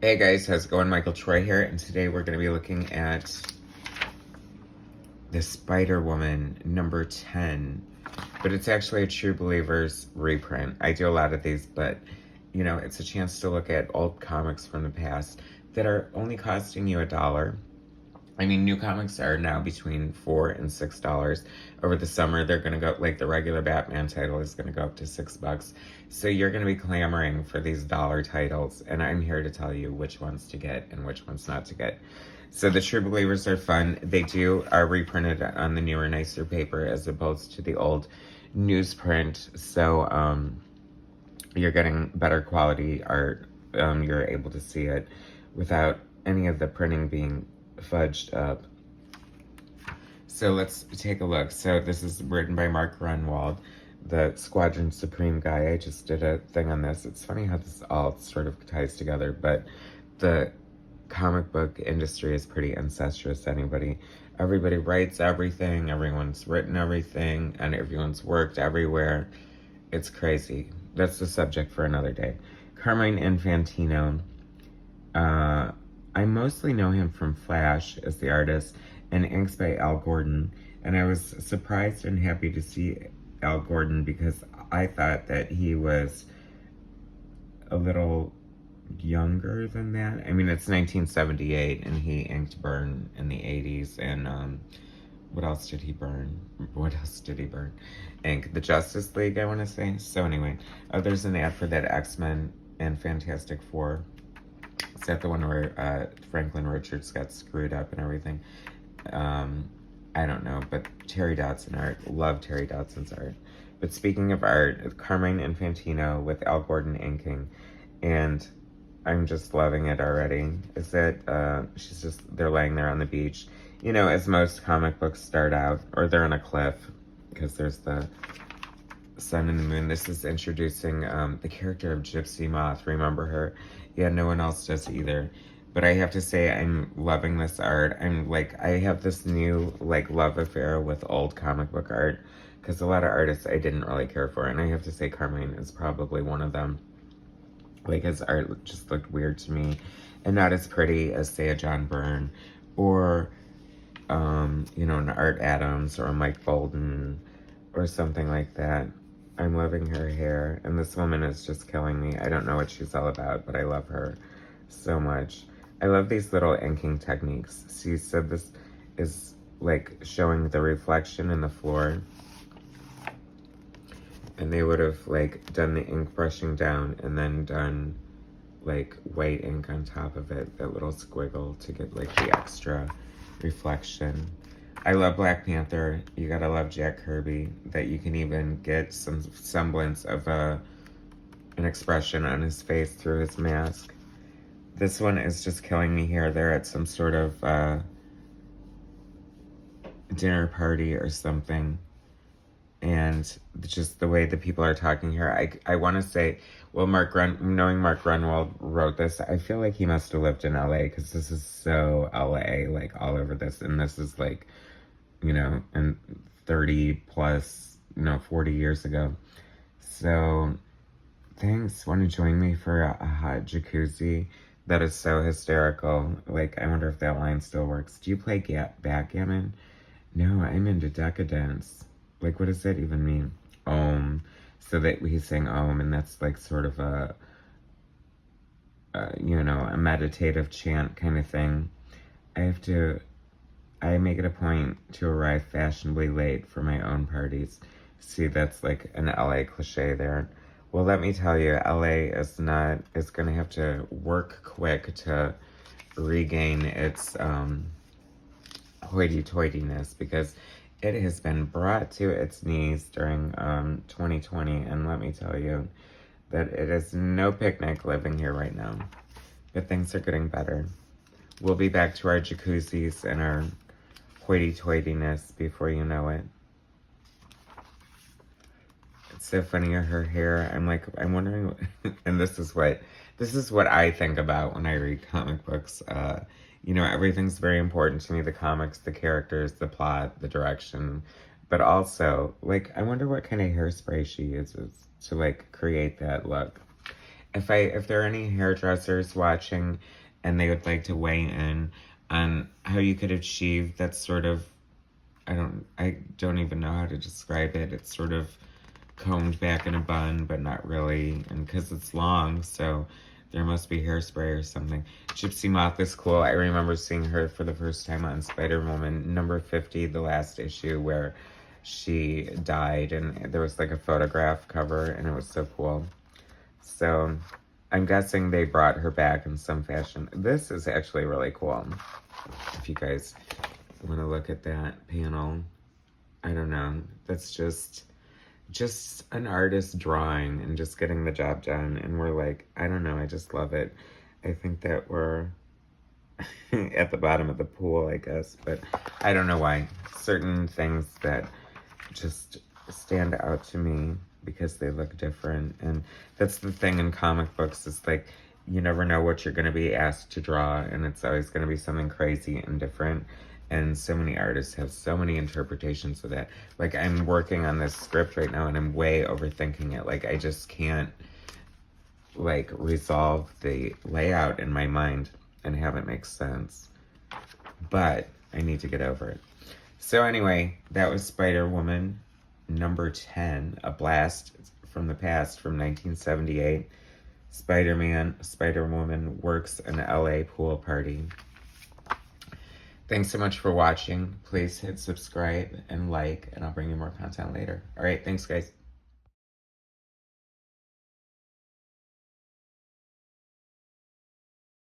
Hey guys, how's it going? Michael Troy here, and today we're going to be looking at the Spider-Woman number 10, but it's actually a True Believers reprint. I do a lot of these, but it's a chance to look at old comics from the past that are only costing you $1. I mean, new comics are now between $4 and $6. Over the summer, they're gonna go, like the regular Batman title is gonna go up to $6. So you're gonna be clamoring for these dollar titles, and I'm here to tell you which ones to get and which ones not to get. So the True Believers are fun. They are reprinted on the newer, nicer paper as opposed to the old newsprint. So you're getting better quality art. You're able to see it without any of the printing being fudged up. So let's take a look. So this is written by Mark Grunwald, the Squadron Supreme guy. I just did a thing on this. It's funny how this all sort of ties together, but the comic book industry is pretty incestuous. Everybody writes everything, everyone's written everything, and everyone's worked everywhere. It's crazy. That's the subject for another day. Carmine Infantino, I mostly know him from Flash as the artist and inks by Al Gordon, and I was surprised and happy to see Al Gordon because I thought that he was a little younger than that. I mean, it's 1978 and he inked Burn in the 80s, and what else did he burn? Ink the Justice League, I want to say. So anyway, there's an ad for that X-Men and Fantastic Four. Is that the one where Franklin Richards got screwed up and everything? I don't know, but Terry Dodson art. Love Terry Dodson's art. But speaking of art, Carmine Infantino with Al Gordon inking, and I'm just loving it already. Is that they're laying there on the beach. You know, as most comic books start out, or they're on a cliff, because there's the sun and the moon. This is introducing the character of Gypsy Moth. Remember her? Yeah, no one else does either. But I have to say, I'm loving this art. I have this new, love affair with old comic book art, because a lot of artists I didn't really care for, and I have to say Carmine is probably one of them. His art just looked weird to me, and not as pretty as, say, a John Byrne, or, an Art Adams, or a Mike Bolden, or something like that. I'm loving her hair, and this woman is just killing me. I don't know what she's all about, but I love her so much. I love these little inking techniques. See, so this is, showing the reflection in the floor, and they would have, done the ink brushing down, and then done, white ink on top of it, that little squiggle, to get, the extra reflection. I love Black Panther. You gotta love Jack Kirby, that you can even get some semblance of an expression on his face through his mask. This one is just killing me here. They're at some sort of dinner party or something, and just the way the people are talking here, I want to say, well, knowing Mark Grunwald wrote this, I feel like he must have lived in LA, because this is so LA, all over this, and this is and 30 plus, 40 years ago. So, thanks. Want to join me for a hot jacuzzi? That is so hysterical. I wonder if that line still works. Do you play backgammon? No, I'm into decadence. What does that even mean? Om. So that he's saying Om, and that's sort of a meditative chant kind of thing. I make it a point to arrive fashionably late for my own parties. See, that's an LA cliche there. Well, let me tell you, LA is going to have to work quick to regain its hoity-toityness, because it has been brought to its knees during 2020, and let me tell you that it is no picnic living here right now. But things are getting better. We'll be back to our jacuzzis and our hoity-toityness before you know it. It's so funny, her hair. I'm wondering, and this is what I think about when I read comic books. Everything's very important to me. The comics, the characters, the plot, the direction. But also, I wonder what kind of hairspray she uses to, create that look. if there are any hairdressers watching and they would like to weigh in on how you could achieve that sort of, I don't even know how to describe it. It's sort of combed back in a bun, but not really. And because it's long, so there must be hairspray or something. Gypsy Moth is cool. I remember seeing her for the first time on Spider-Woman number 50, the last issue where she died. And there was like a photograph cover, and it was so cool. So I'm guessing they brought her back in some fashion. This is actually really cool. If you guys want to look at that panel, I don't know. That's just an artist drawing and just getting the job done. And we're like, I don't know, I just love it. I think that we're at the bottom of the pool, I guess, but I don't know why. Certain things that just stand out to me because they look different. And that's the thing in comic books, is like, you never know what you're going to be asked to draw, and it's always going to be something crazy and different. And so many artists have so many interpretations of that. Like, I'm working on this script right now, and I'm way overthinking it. Like, I just can't, like, resolve the layout in my mind and have it make sense. But I need to get over it. So anyway, that was Spider-Woman number 10, a blast from the past from 1978. Spider-Man, Spider-Woman works an LA pool party. Thanks so much for watching. Please hit subscribe and like, and I'll bring you more content later. All right, thanks, guys.